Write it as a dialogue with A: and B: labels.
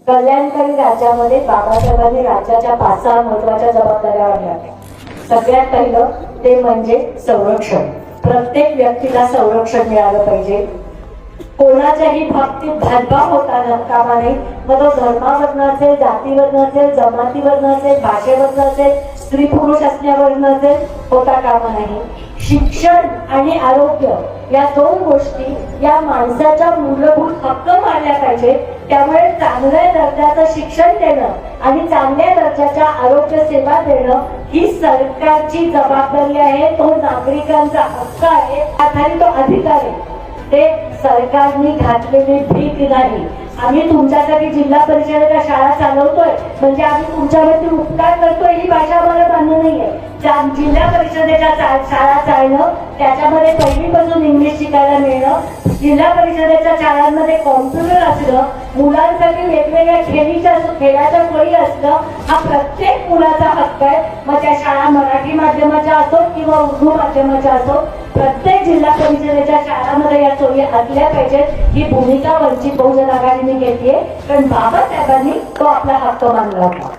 A: कल्याणकारी राज्यामध्ये बाबासाहेबांनी राज्याच्या 5-6 महत्वाच्या जबाबदाऱ्या आणल्या. सगळ्यात पहिलं ते म्हणजे संरक्षण. प्रत्येक व्यक्तीला संरक्षण मिळालं पाहिजे. कोणाच्याही बाबतीत भेदभाव होता कामा नये. मग तो धर्मावरून असेल, जातीवरून असेल, जमातीवरून असेल, भाषेवरून असेल, स्त्री पुरुष असण्यावरून असेल, होता कामा नाही. शिक्षण आणि आरोग्य या 2 गोष्टी या माणसाच्या मूलभूत हक्क मानल्या पाहिजे. त्यामुळे चांगल्या दर्जाचं शिक्षण देणं आणि चांगल्या दर्जाच्या आरोग्य सेवा देणं ही सरकारची जबाबदारी आहे. तो नागरिकांचा हक्क आहे, आणि तो अधिकार आहे. ते सरकारने घातलेली भीक नाही. आम्ही तुमच्यासाठी जिल्हा परिषदेच्या शाळा चालवतोय म्हणजे आम्ही तुमच्यावरती उपकार करतोय ही भाषा आम्हाला मान्य नाहीये. जिल्हा परिषदेच्या शाळा चालणं, त्याच्यामध्ये पहिलीपासून इंग्लिश शिकायला मिळणं, जिल्हा परिषदेच्या शाळांमध्ये कॉम्प्युटर असणं, मुलांसाठी वेगवेगळ्या खेळाच्या सोयी असणं हा प्रत्येक मुलाचा हक्क आहे. मग त्या शाळा मराठी माध्यमाच्या असो किंवा उर्दू माध्यमाच्या असो, प्रत्येक जिल्हा परिषदेच्या शाळांमध्ये या सोयी असल्या पाहिजेत. ही भूमिका वंचित बहुजन आघाडीने घेतलीये, कारण बाबासाहेबांनी तो आपला हक्क मानला होता.